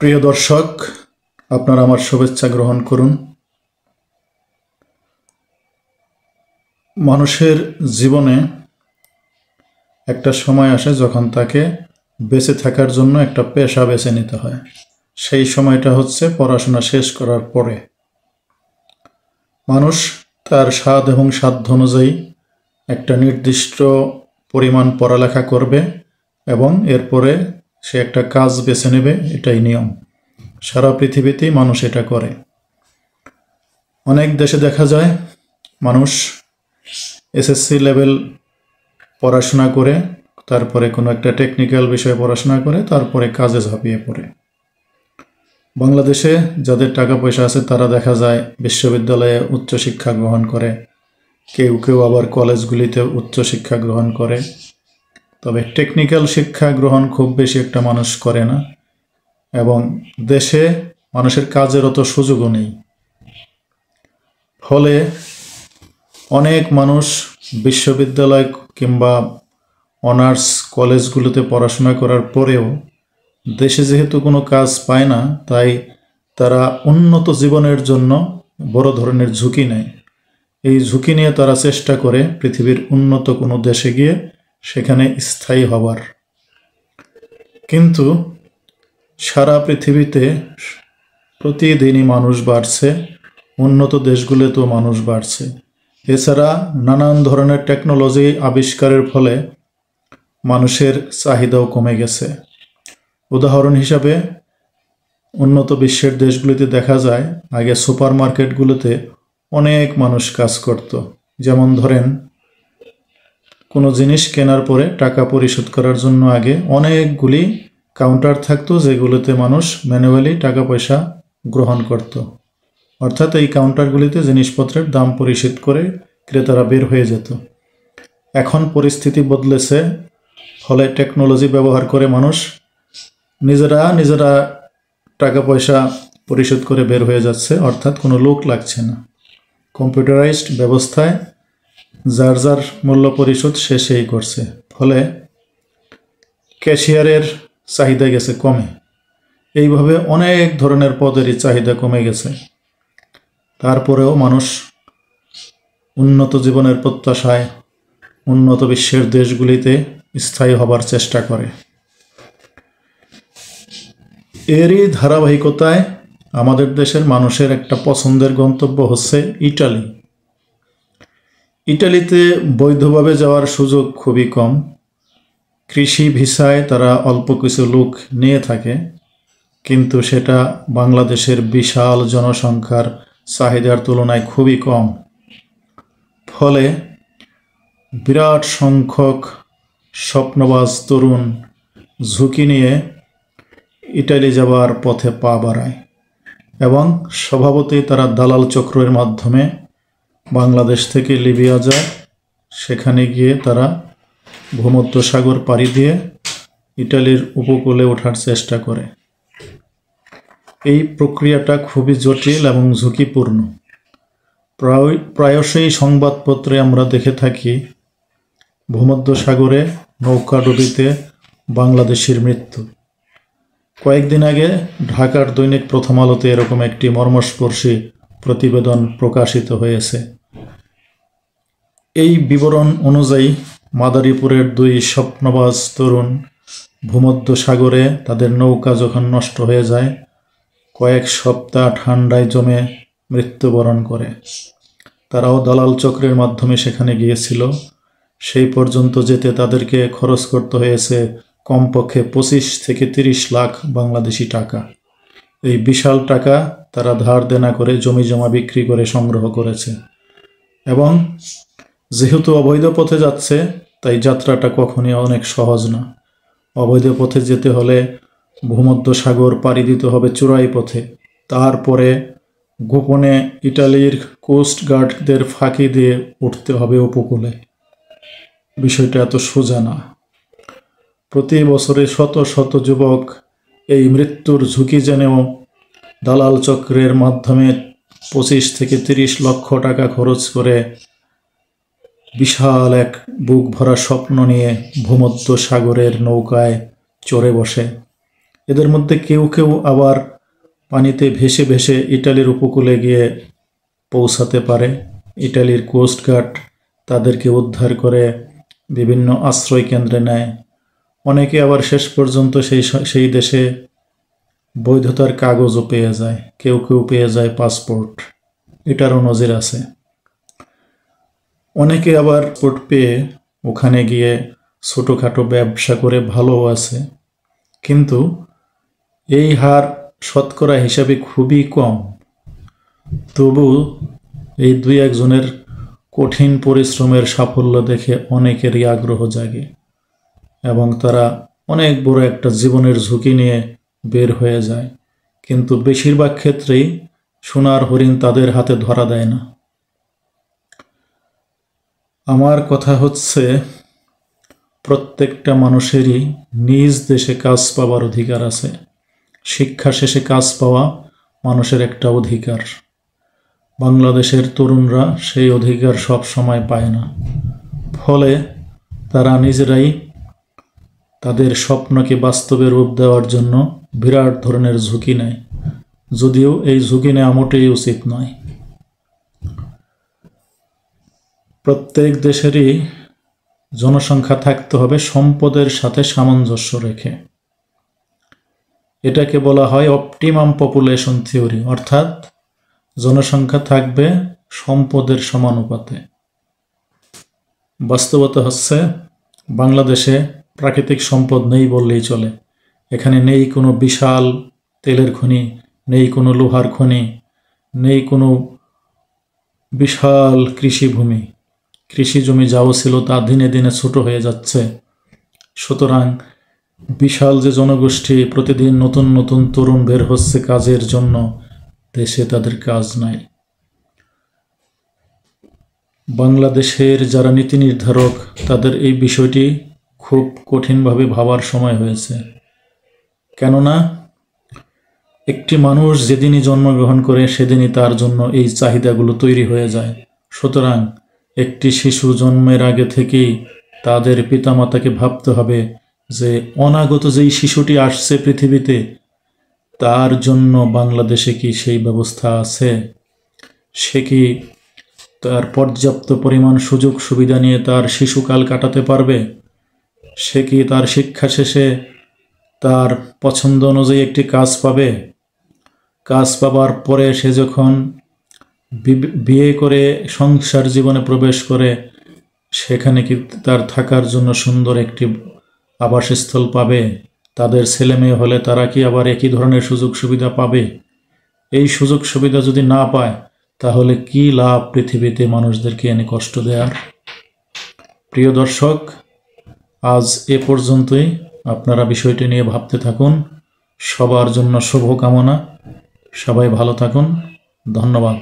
প্রিয় দর্শক, আপনারা আমার শুভেচ্ছা গ্রহণ করুন। মানুষের জীবনে একটা সময় আসে যখন তাকে বেঁচে থাকার জন্য একটা পেশা বেছে নিতে হয়। সেই সময়টা হচ্ছে পড়াশোনা শেষ করার পরে। মানুষ তার স্বাদ এবং সাধ্য অনুযায়ী একটা নির্দিষ্ট পরিমাণ পড়ালেখা করবে এবং এরপরে সে একটা কাজ বেছে নেবে। এটাই নিয়ম। সারা পৃথিবীতেই মানুষ এটা করে। অনেক দেশে দেখা যায় মানুষ এসএসসি লেভেল পড়াশোনা করে, তারপরে কোনো একটা টেকনিক্যাল বিষয়ে পড়াশোনা করে, তারপরে কাজে ঝাঁপিয়ে পড়ে। বাংলাদেশে যাদের টাকা পয়সা আছে তারা দেখা যায় বিশ্ববিদ্যালয়ে উচ্চশিক্ষা গ্রহণ করে, কেউ কেউ আবার কলেজগুলিতে উচ্চশিক্ষা গ্রহণ করে। তবে টেকনিক্যাল শিক্ষা গ্রহণ খুব বেশি একটা মানুষ করে না, এবং দেশে মানুষের কাজের অত সুযোগও নেই। ফলে অনেক মানুষ বিশ্ববিদ্যালয় কিংবা অনার্স কলেজগুলোতে পড়াশোনা করার পরেও দেশে যেহেতু কোনো কাজ পায় না, তাই তারা উন্নত জীবনের জন্য বড় ধরনের ঝুঁকি নেয়। এই ঝুঁকি নিয়ে তারা চেষ্টা করে পৃথিবীর উন্নত কোনো দেশে গিয়ে সেখানে স্থায়ী হবার। কিন্তু সারা পৃথিবীতে প্রতিদিনই মানুষ বাড়ছে, উন্নত দেশগুলোতেও মানুষ বাড়ছে। এছাড়া নানান ধরনের টেকনোলজি আবিষ্কারের ফলে মানুষের চাহিদাও কমে গেছে। উদাহরণ হিসাবে উন্নত বিশ্বের দেশগুলিতে দেখা যায় আগে সুপার মার্কেটগুলোতে অনেক মানুষ কাজ করত। যেমন ধরেন, কোনো জিনিস কেনার পরে টাকা পরিশোধ করার জন্য আগে অনেকগুলি কাউন্টার থাকতো, যেগুলোতে মানুষ ম্যানুয়ালি টাকা পয়সা গ্রহণ করত। অর্থাৎ এই কাউন্টারগুলিতে জিনিসপত্রের দাম পরিশোধ করে ক্রেতারা বের হয়ে যেত। এখন পরিস্থিতি বদলেছে, ফলে টেকনোলজি ব্যবহার করে মানুষ নিজেরা টাকা পয়সা পরিশোধ করে বের হয়ে যাচ্ছে। অর্থাৎ কোনো লোক লাগছে না। কম্পিউটারাইজড ব্যবস্থায় যার যার মূল্য পরিশোধ সে সেই করছে। ফলে ক্যাশিয়ারের চাহিদা গেছে কমে। এইভাবে অনেক ধরনের পদেরই চাহিদা কমে গেছে। তারপরেও মানুষ উন্নত জীবনের প্রত্যাশায় উন্নত বিশ্বের দেশগুলিতে স্থায়ী হবার চেষ্টা করে। এরই ধারাবাহিকতায় আমাদের দেশের মানুষের একটা পছন্দের গন্তব্য হচ্ছে ইটালি। ইটালিতে বৈধভাবে যাওয়ার সুযোগ খুবই কম। কৃষি ভিসায় তারা অল্প কিছু লোক নিয়ে থাকে, কিন্তু সেটা বাংলাদেশের বিশাল জনসংখ্যার চাহিদার তুলনায় খুবই কম। ফলে বিরাট সংখ্যক স্বপ্নবাজ তরুণ ঝুঁকি নিয়ে ইটালি যাবার পথে পা বাড়ায়, এবং স্বভাবতই তারা দালাল চক্রের মাধ্যমে বাংলাদেশ থেকে লিবিয়া যায়। সেখানে গিয়ে তারা ভূমধ্যসাগর পাড়ি দিয়ে ইটালির উপকূলে ওঠার চেষ্টা করে। এই প্রক্রিয়াটা খুবই জটিল এবং ঝুঁকিপূর্ণ। প্রায়শই সংবাদপত্রে আমরা দেখে থাকি ভূমধ্যসাগরে নৌকাডুবিতে বাংলাদেশির মৃত্যু। কয়েকদিন আগে ঢাকার দৈনিক প্রথম আলোতে এরকম একটি মর্মস্পর্শী প্রতিবেদন প্রকাশিত হয়েছে। এই বিবরণ অনুযায়ী মাদারীপুরের 2 স্বপ্নবাজ তরুণ ভূমধ্যসাগরে তাদের নৌকা যখন নষ্ট হয়ে যায়, কয়েক সপ্তাহ ঠান্ডায় জমে মৃত্যুবরণ করে। তারাও দালাল চক্রের মাধ্যমে সেখানে গিয়েছিল। সেই পর্যন্ত যেতে তাদেরকে খরচ করতে হয়েছে কমপক্ষে 25 থেকে 30 লাখ বাংলাদেশি টাকা। এই বিশাল টাকা তারা ধার দেনা করে জমি জমা বিক্রি করে সংগ্রহ করেছে। এবং যেহেতু অবৈধ পথে যাচ্ছে, তাই যাত্রাটা কখনই অনেক সহজ না। অবৈধ পথে যেতে হলে ভূমধ্যসাগর পাড়ি দিতে হবে চোরাই পথে, তারপরে গোপনে ইটালির কোস্ট গার্ডদের ফাঁকি দিয়ে উঠতে হবে উপকূলে। বিষয়টা এত সোজা না। প্রতি বছরে শত শত যুবক এই মৃত্যুর ঝুঁকি জেনেও দালাল চক্রের মাধ্যমে 25 থেকে 30 লক্ষ টাকা খরচ করে বিশাল এক বুক ভরা স্বপ্ন নিয়ে ভূমধ্যসাগরের নৌকায় চড়ে বসে এদের মধ্যে কেউ কেউ আবার পানিতে ভেসে ভেসে ইটালির উপকূলে গিয়ে পৌঁছাতে পারে। ইটালির কোস্টগার্ড তাদেরকে উদ্ধার করে বিভিন্ন আশ্রয় কেন্দ্রে নেয়। অনেকে আবার শেষ পর্যন্ত সেই দেশে বৈধতার কাগজও পেয়ে যায়, কেউ কেউ পেয়ে যায় পাসপোর্ট। এটারও নজির আছে। অনেকে আবার পাসপোর্ট পেয়ে ওখানে গিয়ে ছোটোখাটো ব্যবসা করে ভালোও আছে, কিন্তু এই হার শতকরা হিসাবে খুবই কম। তবু এই দুই একজনের কঠিন পরিশ্রমের সাফল্য দেখে অনেকেরই আগ্রহ জাগে এবং তারা অনেক বড় একটা জীবনের ঝুঁকি নিয়ে বের হয়ে যায়, কিন্তু বেশিরভাগ ক্ষেত্রেই সোনার হরিণ তাদের হাতে ধরা দেয় না। আমার কথা হচ্ছে, প্রত্যেকটা মানুষেরই নিজ দেশে কাজ পাওয়ার অধিকার আছে। শিক্ষা শেষে কাজ পাওয়া মানুষের একটা অধিকার। বাংলাদেশের তরুণরা সেই অধিকার সব সময় পায় না, ফলে তারা নিজেরাই তাদের স্বপ্নকে বাস্তবে রূপ দেওয়ার জন্য বিরাট ধরনের ঝুঁকি নেয়, যদিও এই ঝুঁকি নেওয়া মোটেই উচিত নয়। প্রত্যেক দেশেরই জনসংখ্যা থাকতে হবে সম্পদের সাথে সামঞ্জস্য রেখে। এটাকে বলা হয় অপটিমাম পপুলেশন থিওরি, অর্থাৎ জনসংখ্যা থাকবে সম্পদের সমানুপাতে। বাস্তবতা হচ্ছে, বাংলাদেশে প্রাকৃতিক সম্পদ নেই বললেই চলে। এখানে নেই কোনো বিশাল তেলের খনি, নেই কোনো লোহার খনি, নেই কোনো বিশাল কৃষিভূমি। কৃষি জমি যাও ছিল তা দিনে দিনে ছোট হয়ে যাচ্ছে। সুতরাং বিশাল যে জনগোষ্ঠী, প্রতিদিন নতুন নতুন তরুণ বের হচ্ছে কাজের জন্য, দেশে তাদের কাজ নাই। বাংলাদেশের যারা নীতি নির্ধারক, তাদের এই বিষয়টি খুব কঠিনভাবে ভাবার সময় হয়েছে। কেননা একটি মানুষ যেদিনই জন্মগ্রহণ করে সেদিনই তার জন্য এই চাহিদাগুলো তৈরি হয়ে যায়। সুতরাং একটি শিশু জন্মের আগে থেকেই তাদের পিতামাতাকে ভাবতে হবে যে অনাগত যেই শিশুটি আসছে পৃথিবীতে, তার জন্য বাংলাদেশে কি সেই ব্যবস্থা আছে? সে কি তার পর্যাপ্ত পরিমাণ সুযোগ সুবিধা নিয়ে তার শিশুকাল কাটাতে পারবে? সে কি তার শিক্ষা শেষে তার পছন্দ অনুযায়ী একটি কাজ পাবে? কাজ পাবার পরে সে যখন বিয়ে করে সংসার জীবনে প্রবেশ করে, সেখানে কি তার থাকার জন্য সুন্দর একটি আবাসস্থল পাবে? তাদের ছেলে মেয়ে হলে তারা কি আবার একই ধরনের সুযোগ সুবিধা পাবে? এই সুযোগ সুবিধা যদি না পায়, তাহলে কি লাভ পৃথিবীতে মানুষদেরকে এনে কষ্ট দেওয়ার? প্রিয় দর্শক, আজ এ পর্যন্তই। আপনারা বিষয়টি নিয়ে ভাবতে থাকুন। সবার জন্য শুভকামনা। সবাই ভালো থাকুন। ধন্যবাদ।